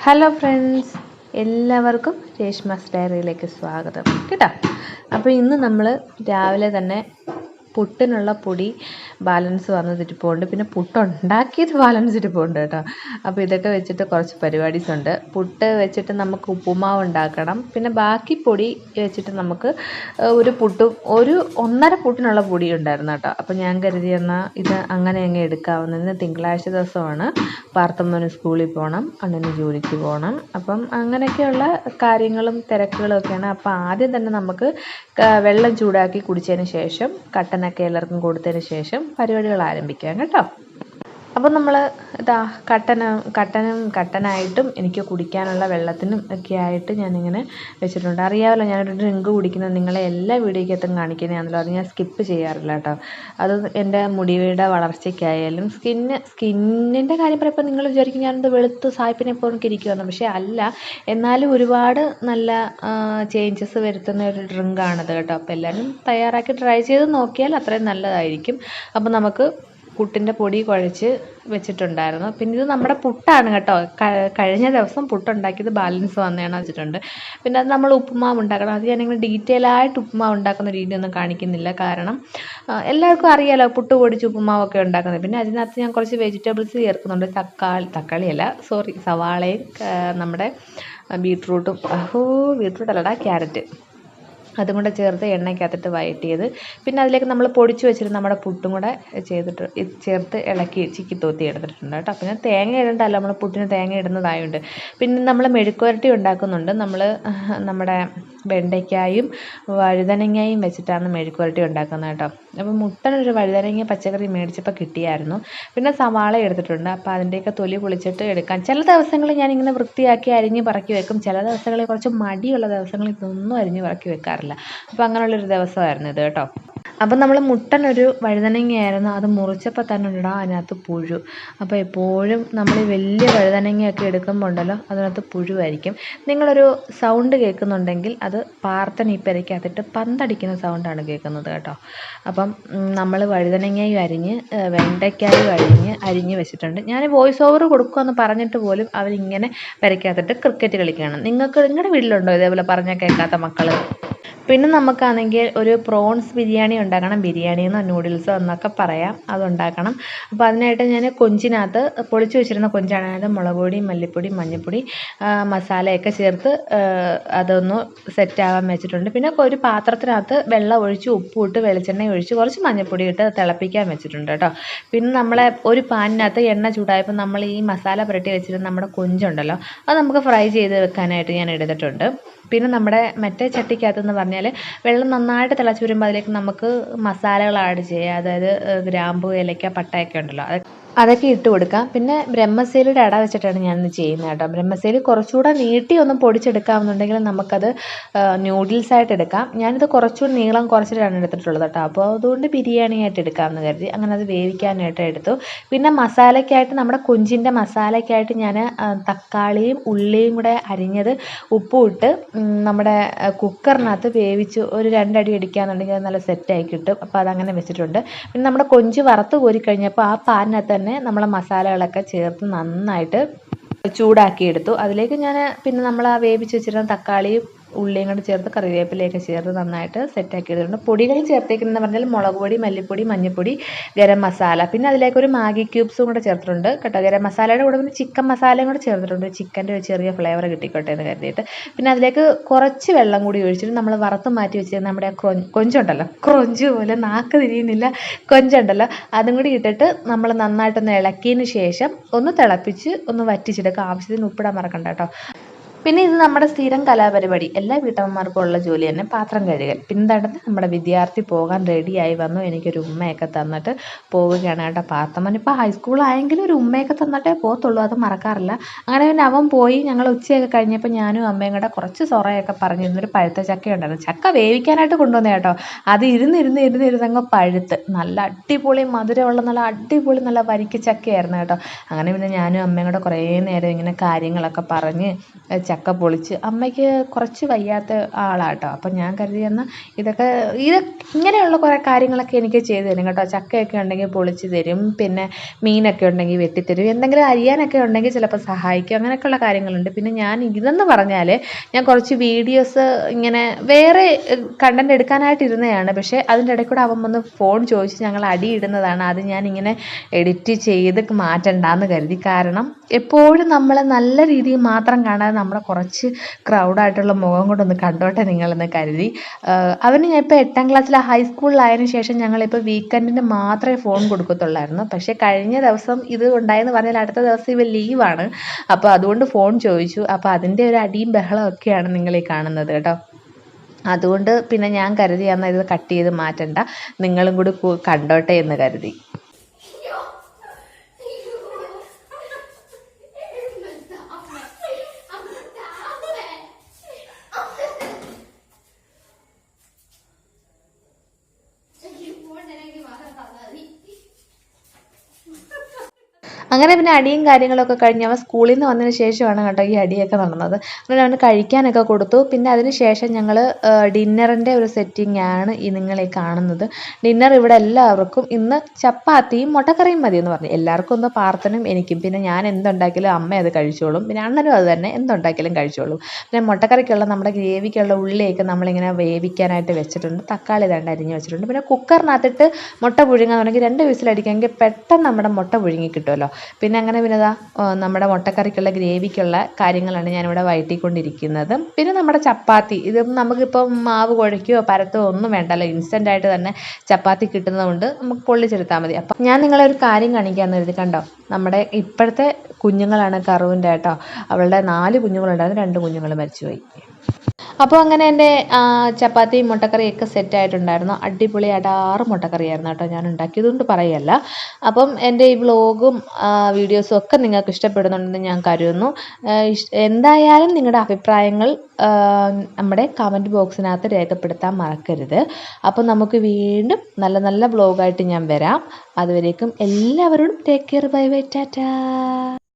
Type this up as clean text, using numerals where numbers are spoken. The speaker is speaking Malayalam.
ഹലോ ഫ്രണ്ട്സ്, എല്ലാവർക്കും രേഷ്മാസ് ഡയറിയിലേക്ക് സ്വാഗതം കേട്ടോ. അപ്പോൾ ഇന്ന് നമ്മൾ രാവിലെ തന്നെ പുട്ടിനുള്ള പൊടി ബാലൻസ് വന്നിട്ടിരിപ്പുണ്ട്, പിന്നെ പുട്ടുണ്ടാക്കിയത് ബാലൻസ് ഇരിപ്പുണ്ട് കേട്ടോ. അപ്പോൾ ഇതൊക്കെ വെച്ചിട്ട് കുറച്ച് പരിപാടീസ് ഉണ്ട്. പുട്ട് വെച്ചിട്ട് നമുക്ക് ഉപ്പുമാവ് ഉണ്ടാക്കണം, പിന്നെ ബാക്കി പൊടി വെച്ചിട്ട് നമുക്ക് ഒരു ഒന്നര പുട്ടിനുള്ള പൊടി ഉണ്ടായിരുന്നു കേട്ടോ. അപ്പോൾ ഞാൻ കരുതി എന്നാൽ ഇത് അങ്ങനെ അങ്ങ് എടുക്കാവുന്നതിന്. തിങ്കളാഴ്ച ദിവസമാണ്, പാർത്തമ്മന് സ്കൂളിൽ പോകണം, അണ്ണന് ജോലിക്ക് പോകണം. അപ്പം അങ്ങനെയൊക്കെയുള്ള കാര്യങ്ങളും തിരക്കുകളും ഒക്കെയാണ്. അപ്പോൾ ആദ്യം തന്നെ നമുക്ക് വെള്ളം ചൂടാക്കി കുടിച്ചതിന് ശേഷം കട്ടനൊക്കെ എല്ലാവർക്കും കൊടുത്തതിന് ശേഷം പരിപാടികൾ ആരംഭിക്കാം കേട്ടോ. അപ്പം നമ്മൾ കട്ടനായിട്ടും എനിക്ക് കുടിക്കാനുള്ള വെള്ളത്തിനും ഒക്കെ ആയിട്ട് ഞാനിങ്ങനെ വെച്ചിട്ടുണ്ട്. അറിയാമല്ലോ, ഞാനൊരു ഡ്രിങ്ക് കുടിക്കുന്നത് നിങ്ങളെ എല്ലാ വീഡിയോയ്ക്കകത്തും കാണിക്കുന്നതാണല്ലോ. അത് ഞാൻ സ്കിപ്പ് ചെയ്യാറില്ല കേട്ടോ. അത് എൻ്റെ മുടിയുടെ വളർച്ചയ്ക്കായാലും സ്കിന്നിൻ്റെ കാര്യം പറയുമ്പോൾ നിങ്ങൾ വിചാരിക്കും ഞാനെന്ത് വെളുത്ത് സായിപ്പിനെ പോലെ ഇരിക്കുമെന്ന്. പക്ഷേ അല്ല, എന്നാലും ഒരുപാട് നല്ല ചേഞ്ചസ് വരുത്തുന്ന ഒരു ഡ്രിങ്കാണത് കേട്ടോ. അപ്പോൾ എല്ലാവരും തയ്യാറാക്കി ട്രൈ ചെയ്ത് നോക്കിയാൽ അത്രയും നല്ലതായിരിക്കും. അപ്പോൾ നമുക്ക് പുട്ടിൻ്റെ പൊടി കുഴച്ച് വെച്ചിട്ടുണ്ടായിരുന്നു. പിന്നെ ഇത് നമ്മുടെ പുട്ടാണ് കേട്ടോ. കഴിഞ്ഞ ദിവസം പുട്ടുണ്ടാക്കിയത് ബാലൻസ് വന്നതാണ് വെച്ചിട്ടുണ്ട്. പിന്നെ അത് നമ്മൾ ഉപ്പുമാവ് ഉണ്ടാക്കണം. അത് ഞാനിങ്ങനെ ഡീറ്റെയിൽ ആയിട്ട് ഉപ്പുമാവ് ഉണ്ടാക്കുന്ന രീതി ഒന്നും കാണിക്കുന്നില്ല, കാരണം എല്ലാവർക്കും അറിയാലോ പുട്ട് പൊടിച്ച് ഉപ്പുമാവൊക്കെ ഉണ്ടാക്കുന്നത്. പിന്നെ അതിനകത്ത് ഞാൻ കുറച്ച് വെജിറ്റബിൾസ് ചേർക്കുന്നുണ്ട്. സവാളയും നമ്മുടെ ബീട്രൂട്ടും ക്യാരറ്റ് അതും കൂടെ ചേർത്ത് എണ്ണയ്ക്കകത്തിട്ട് വഴറ്റിയത്. പിന്നെ അതിലേക്ക് നമ്മൾ പൊടിച്ച് വെച്ചിട്ട് നമ്മുടെ പുട്ടും കൂടെ ചേർത്ത് ഇളക്കി ചിക്കി തോത്തി എടുത്തിട്ടുണ്ട് കേട്ടോ. പിന്നെ തേങ്ങ ഇടണ്ടല്ലോ, നമ്മൾ പുട്ടിന് തേങ്ങ ഇടുന്നതായതുകൊണ്ട്. പിന്നെ നമ്മൾ മെഴുക്കുവരട്ടി ഉണ്ടാക്കുന്നുണ്ട്. നമ്മുടെ വെണ്ടയ്ക്കായും വഴുതനങ്ങയും വെച്ചിട്ടാണ് മെഴുക്കുവരട്ടി ഉണ്ടാക്കുന്നത് കേട്ടോ. അപ്പോൾ മുട്ടനൊരു വഴുതനങ്ങ പച്ചക്കറി മേടിച്ചപ്പോൾ കിട്ടിയായിരുന്നു. പിന്നെ സവാള എടുത്തിട്ടുണ്ട്. അപ്പോൾ അതിൻ്റെയൊക്കെ തൊലി പൊളിച്ചിട്ട് എടുക്കാം. ചില ദിവസങ്ങളിൽ ഞാനിങ്ങനെ വൃത്തിയാക്കി അരിഞ്ഞ് പറക്കി വെക്കും. ചില ദിവസങ്ങളിൽ കുറച്ച് മടിയുള്ള ദിവസങ്ങളിൽ ഇതൊന്നും അരിഞ്ഞ് പറക്കി വെക്കാറില്ല. അപ്പോൾ അങ്ങനെയുള്ളൊരു ദിവസമായിരുന്നു ഇത് കേട്ടോ. അപ്പം നമ്മൾ മുട്ടനൊരു വഴുതനങ്ങയായിരുന്നു, അത് മുറിച്ചപ്പോൾ തന്നെ ഇടാം അതിനകത്ത് പുഴു. അപ്പോൾ എപ്പോഴും നമ്മൾ വലിയ വഴുതനങ്ങയൊക്കെ എടുക്കുമ്പോൾ ഉണ്ടല്ലോ അതിനകത്ത് പുഴുവായിരിക്കും. നിങ്ങളൊരു സൗണ്ട് കേൾക്കുന്നുണ്ടെങ്കിൽ അത് പാർത്തൻ ഈ പെരയ്ക്കകത്തിട്ട് പന്തടിക്കുന്ന സൗണ്ടാണ് കേൾക്കുന്നത് കേട്ടോ. അപ്പം നമ്മൾ വഴുതനങ്ങയും അരിഞ്ഞ് വെണ്ടയ്ക്കായും അരിഞ്ഞ് വെച്ചിട്ടുണ്ട്. ഞാൻ വോയിസ് ഓവർ കൊടുക്കുമെന്ന് പറഞ്ഞിട്ട് പോലും അവരിങ്ങനെ പെരയ്ക്കകത്തിട്ട് ക്രിക്കറ്റ് കളിക്കുകയാണ്. നിങ്ങളുടെ വീട്ടിലുണ്ടോ ഇതേപോലെ പറഞ്ഞാൽ കേൾക്കാത്ത മക്കൾ? പിന്നെ നമുക്കാണെങ്കിൽ ഒരു പ്രോൺസ് ബിരിയാണി ഉണ്ടാക്കണം. ബിരിയാണിയെന്നോ നൂഡിൽസോ എന്നൊക്കെ പറയാം, അതുണ്ടാക്കണം. അപ്പോൾ അതിനായിട്ട് ഞാൻ കൊഞ്ചിനകത്ത് പൊളിച്ച് വെച്ചിരുന്ന കൊഞ്ചാണ്. അതായത് മുളക് പൊടി, മല്ലിപ്പൊടി, മഞ്ഞൾപ്പൊടി, മസാലയൊക്കെ ചേർത്ത് അതൊന്ന് സെറ്റാകാൻ വെച്ചിട്ടുണ്ട്. പിന്നെ ഒരു പാത്രത്തിനകത്ത് വെള്ളം ഒഴിച്ച് ഉപ്പിട്ട് വെളിച്ചെണ്ണ ഒഴിച്ച് കുറച്ച് മഞ്ഞൾപ്പൊടി ഇട്ട് തിളപ്പിക്കാൻ വെച്ചിട്ടുണ്ട് കേട്ടോ. പിന്നെ നമ്മളെ ഒരു പാനിനകത്ത് എണ്ണ ചൂടായപ്പോൾ നമ്മൾ ഈ മസാല പുരട്ടി വെച്ചിരുന്ന നമ്മുടെ കൊഞ്ചുണ്ടല്ലോ അത് നമുക്ക് ഫ്രൈ ചെയ്ത് വെക്കാനായിട്ട് ഞാൻ എടുത്തിട്ടുണ്ട്. പിന്നെ നമ്മുടെ മറ്റേ ചട്ടിക്കകത്തെന്ന് പറഞ്ഞാൽ വെള്ളം നന്നായിട്ട് തിളച്ച് വരുമ്പോൾ അതിലേക്ക് നമുക്ക് മസാലകൾ ആഡ് ചെയ്യുക. അതായത് ഗ്രാമ്പു, ഏലക്ക, പട്ടയൊക്കെ ഉണ്ടല്ലോ അതൊക്കെ ഇട്ട് കൊടുക്കാം. പിന്നെ ബ്രഹ്മസേലിയുടെ അട വെച്ചിട്ടാണ് ഞാനിന്ന് ചെയ്യുന്നത് കേട്ടോ. ബ്രഹ്മസേലി കുറച്ചുകൂടെ നീട്ടി ഒന്ന് പൊടിച്ചെടുക്കാമെന്നുണ്ടെങ്കിൽ നമുക്കത് നൂഡിൽസായിട്ട് എടുക്കാം. ഞാനിത് കുറച്ചുകൂടി നീളം കുറച്ചിട്ടാണ് എടുത്തിട്ടുള്ളത് കേട്ടോ. അപ്പോൾ അതുകൊണ്ട് ബിരിയാണി ആയിട്ട് എടുക്കാമെന്ന് കരുതി അങ്ങനെ അത് വേവിക്കാനായിട്ട് എടുത്തു. പിന്നെ മസാലയ്ക്കായിട്ട് നമ്മുടെ കൊഞ്ചിൻ്റെ മസാലയ്ക്കായിട്ട് ഞാൻ തക്കാളിയും ഉള്ളിയും കൂടെ അരിഞ്ഞത് ഉപ്പും ഇട്ട് നമ്മുടെ കുക്കറിനകത്ത് വേവിച്ച് ഒരു 2 അടി അടിക്കുകയാണെന്നുണ്ടെങ്കിൽ അത് നല്ല സെറ്റായി കിട്ടും. അപ്പോൾ അതങ്ങനെ വെച്ചിട്ടുണ്ട്. പിന്നെ നമ്മുടെ കൊഞ്ച് വറുത്ത് കോരി കഴിഞ്ഞപ്പോൾ ആ പാനിനകത്ത് തന്നെ നമ്മളെ മസാലകളൊക്കെ ചേർത്ത് നന്നായിട്ട് ചൂടാക്കിയെടുത്തു. അതിലേക്ക് ഞാൻ പിന്നെ നമ്മൾ ആ വേവിച്ച് വെച്ചിരുന്ന തക്കാളിയും ഉള്ളിയും കൂടെ ചേർത്ത് കറിവേപ്പിലയൊക്കെ ചേർത്ത് നന്നായിട്ട് സെറ്റാക്കി എടുത്തിട്ടുണ്ട്. പൊടികൾ ചേർത്തേക്കുന്നതെന്ന് പറഞ്ഞാൽ മുളക് പൊടി, മല്ലിപ്പൊടി, മഞ്ഞൾപ്പൊടി, ഗരം മസാല, പിന്നെ അതിലേക്ക് ഒരു മാഗി ക്യൂബ്സും കൂടെ ചേർത്തിട്ടുണ്ട് കേട്ടോ. ഗരം മസാലയുടെ കൂടെ പിന്നെ ചിക്കൻ മസാലയും കൂടെ ചേർത്തിട്ടുണ്ട്, ചിക്കൻ്റെ ഒരു ചെറിയ ഫ്ലേവർ കിട്ടിക്കോട്ടെ എന്ന് കരുതിയിട്ട്. പിന്നെ അതിലേക്ക് കുറച്ച് വെള്ളം കൂടി ഒഴിച്ചിട്ട് നമ്മൾ വറുത്ത് മാറ്റി വെച്ചിരുന്ന നമ്മുടെ കൊഞ്ചുണ്ടല്ലോ, കൊഞ്ച് പോലെ നാക്ക് തിരിയുന്നില്ല, കൊഞ്ചുണ്ടല്ലോ അതും കൂടി ഇട്ടിട്ട് നമ്മൾ നന്നായിട്ടൊന്ന് ഇളക്കിയതിന് ശേഷം ഒന്ന് തിളപ്പിച്ച് ഒന്ന് വറ്റിച്ചെടുക്കുക. ആവശ്യത്തിന് ഉപ്പിടാൻ മറക്കണ്ട കേട്ടോ. പിന്നെ ഇത് നമ്മുടെ സ്ഥിരം കലാപരിപാടി, എല്ലാ വീട്ടമ്മമാർക്കും ഉള്ള ജോലി തന്നെ പാത്രം കഴുകൽ. പിന്നെന്താണ്, നമ്മുടെ വിദ്യാർത്ഥി പോകാൻ റെഡിയായി വന്നു, എനിക്കൊരു ഉമ്മയൊക്കെ തന്നിട്ട് പോവുകയാണ് കേട്ടോ. പാത്തമ്മൻ ഇപ്പോൾ ഹൈസ്കൂളായെങ്കിലും ഒരു ഉമ്മയൊക്കെ തന്നിട്ടേ പോകത്തുള്ളൂ, അത് മറക്കാറില്ല. അങ്ങനെ പിന്നെ അവൻ പോയി. ഞങ്ങൾ ഉച്ചയൊക്കെ കഴിഞ്ഞപ്പോൾ ഞാനും അമ്മയും കൂടെ കുറച്ച് സൊറയൊക്കെ പറഞ്ഞിരുന്നൊരു പഴുത്ത ചക്ക ഉണ്ടായിരുന്നു. ചക്ക വേവിക്കാനായിട്ട് കൊണ്ടുവന്നേ കേട്ടോ. അത് ഇരുന്നങ്ങ് പഴുത്ത് നല്ല അടിപൊളി മധുരമുള്ള നല്ല വരിക്ക ചക്കയായിരുന്നു കേട്ടോ. അങ്ങനെ പിന്നെ ഞാനും അമ്മയും കൂടെ കുറേ നേരം ഇങ്ങനെ കാര്യങ്ങളൊക്കെ പറഞ്ഞ് ചക്ക പൊളിച്ച് അമ്മയ്ക്ക് കുറച്ച് വയ്യാത്ത ആളാട്ടോ. അപ്പം ഞാൻ കരുതി എന്നാൽ ഇത് ഇങ്ങനെയുള്ള കുറേ കാര്യങ്ങളൊക്കെ എനിക്ക് ചെയ്തു തരും കേട്ടോ. ചക്കയൊക്കെ ഉണ്ടെങ്കിൽ പൊളിച്ച് തരും, പിന്നെ മീനൊക്കെ ഉണ്ടെങ്കിൽ വെട്ടിത്തരും, എന്തെങ്കിലും അരിയാനൊക്കെ ഉണ്ടെങ്കിൽ ചിലപ്പോൾ സഹായിക്കും, അങ്ങനെയൊക്കെയുള്ള കാര്യങ്ങളുണ്ട്. പിന്നെ ഞാൻ ഇതെന്ന് പറഞ്ഞാൽ ഞാൻ കുറച്ച് വീഡിയോസ് ഇങ്ങനെ വേറെ കണ്ടൻറ് എടുക്കാനായിട്ട് ഇരുന്നതാണ്. പക്ഷേ അതിൻ്റെ ഇടയിൽ കൂടെ അവൻ വന്ന് ഫോൺ ചോദിച്ച് ഞങ്ങൾ അടിയിടുന്നതാണ്. അത് ഞാനിങ്ങനെ എഡിറ്റ് ചെയ്ത് മാറ്റണ്ടെന്ന് കരുതി. കാരണം എപ്പോഴും നമ്മളെ നല്ല രീതിയിൽ മാത്രം കാണാതെ നമ്മളെ കുറച്ച് ക്രൗഡായിട്ടുള്ള മുഖം കൊണ്ടൊന്ന് കണ്ടോട്ടെ നിങ്ങളെന്ന് കരുതി. അവന് ഞാൻ ഇപ്പോൾ 8ാം ക്ലാസ്സിൽ ഹൈസ്കൂളിലായതിനു ശേഷം ഞങ്ങളിപ്പോൾ വീക്കെൻഡിന് മാത്രമേ ഫോൺ കൊടുക്കത്തുള്ളായിരുന്നു. പക്ഷേ കഴിഞ്ഞ ദിവസം ഇത് ഉണ്ടായെന്ന് പറഞ്ഞാൽ അടുത്ത ദിവസം ഇവ ലീവാണ്. അപ്പോൾ അതുകൊണ്ട് ഫോൺ ചോദിച്ചു. അപ്പോൾ അതിൻ്റെ ഒരു അടിയും ബഹളവും ഒക്കെയാണ് നിങ്ങളീ കാണുന്നത് കേട്ടോ. അതുകൊണ്ട് പിന്നെ ഞാൻ കരുതി എന്നാൽ ഇത് കട്ട് ചെയ്ത് മാറ്റണ്ട, നിങ്ങളും കൂടി കണ്ടോട്ടെ എന്ന് കരുതി. അങ്ങനെ പിന്നെ അടിയും കാര്യങ്ങളൊക്കെ കഴിഞ്ഞ് അവൻ സ്കൂളിൽ നിന്ന് വന്നതിന് ശേഷമാണ് കേട്ടോ ഈ അടിയൊക്കെ നടന്നത്. അങ്ങനെ അവന് കഴിക്കാനൊക്കെ കൊടുത്തു. പിന്നെ അതിന് ശേഷം ഞങ്ങൾ ഡിന്നറിൻ്റെ ഒരു സെറ്റിംഗ് ആണ് ഈ നിങ്ങളീ കാണുന്നത്. ഡിന്നർ ഇവിടെ എല്ലാവർക്കും ഇന്ന് ചപ്പാത്തിയും മുട്ടക്കറിയും മതി എന്ന് പറഞ്ഞു. എല്ലാവർക്കും ഒന്ന് പാർത്തനും എനിക്കും. പിന്നെ ഞാൻ എന്തുണ്ടാക്കിയാലും അമ്മ അത് കഴിച്ചോളും, പിന്നെ അണ്ണനും അത് തന്നെ എന്തുണ്ടാക്കിയാലും കഴിച്ചോളും. പിന്നെ മുട്ടക്കറിക്കുള്ള നമ്മുടെ ഗ്രേവിക്കുള്ള ഉള്ളിയൊക്കെ നമ്മളിങ്ങനെ വേവിക്കാനായിട്ട് വെച്ചിട്ടുണ്ട്. തക്കാളി രണ്ട് അരിഞ്ഞ് വെച്ചിട്ടുണ്ട്. പിന്നെ കുക്കറിനകത്തിട്ട് മുട്ട പുഴുങ്ങാന്നുണ്ടെങ്കിൽ 2 വിസിലടിക്കാമെങ്കിൽ പെട്ടെന്ന് നമ്മുടെ മുട്ട പുഴുങ്ങി കിട്ടുമല്ലോ. പിന്നെ അങ്ങനെ പിന്നെ നമ്മുടെ മുട്ടക്കറിക്കുള്ള ഗ്രേവിക്കുള്ള കാര്യങ്ങളാണ് ഞാനിവിടെ വഴറ്റിക്കൊണ്ടിരിക്കുന്നത്. പിന്നെ നമ്മുടെ ചപ്പാത്തി, ഇത് നമുക്കിപ്പം മാവ് കുഴയ്ക്കുകയോ പരത്തുകയോ ഒന്നും വേണ്ടല്ലോ, ഇൻസ്റ്റൻ്റായിട്ട് തന്നെ ചപ്പാത്തി കിട്ടുന്നതുകൊണ്ട് നമുക്ക് പൊള്ളിച്ചെടുത്താൽ മതി. അപ്പം ഞാൻ നിങ്ങളെ ഒരു കാര്യം കാണിക്കാമെന്ന് കരുതി. കണ്ടോ, നമ്മുടെ ഇപ്പോഴത്തെ കുഞ്ഞുങ്ങളാണ് കറുവിൻ്റെ കേട്ടോ. അവളുടെ 4 കുഞ്ഞുങ്ങളുണ്ടായിരുന്നു, 2 കുഞ്ഞുങ്ങൾ മരിച്ചുപോയി. അപ്പോൾ അങ്ങനെ എൻ്റെ ചപ്പാത്തിയും മുട്ടക്കറിയൊക്കെ സെറ്റായിട്ടുണ്ടായിരുന്നു. അടിപൊളി അടാറ് മുട്ടക്കറിയായിരുന്നു കേട്ടോ ഞാൻ ഉണ്ടാക്കിയതുകൊണ്ട് പറയല്ല. അപ്പം എൻ്റെ ഈ വ്ളോഗും വീഡിയോസും ഒക്കെ നിങ്ങൾക്ക് ഇഷ്ടപ്പെടുന്നുണ്ടെന്ന് ഞാൻ കരുതുന്നു. എന്തായാലും നിങ്ങളുടെ അഭിപ്രായങ്ങൾ നമ്മുടെ കമൻറ്റ് ബോക്സിനകത്ത് രേഖപ്പെടുത്താൻ മറക്കരുത്. അപ്പോൾ നമുക്ക് വീണ്ടും നല്ല നല്ല വ്ളോഗായിട്ട് ഞാൻ വരാം. അതുവരേക്കും എല്ലാവരോടും take care, bye bye, Tata.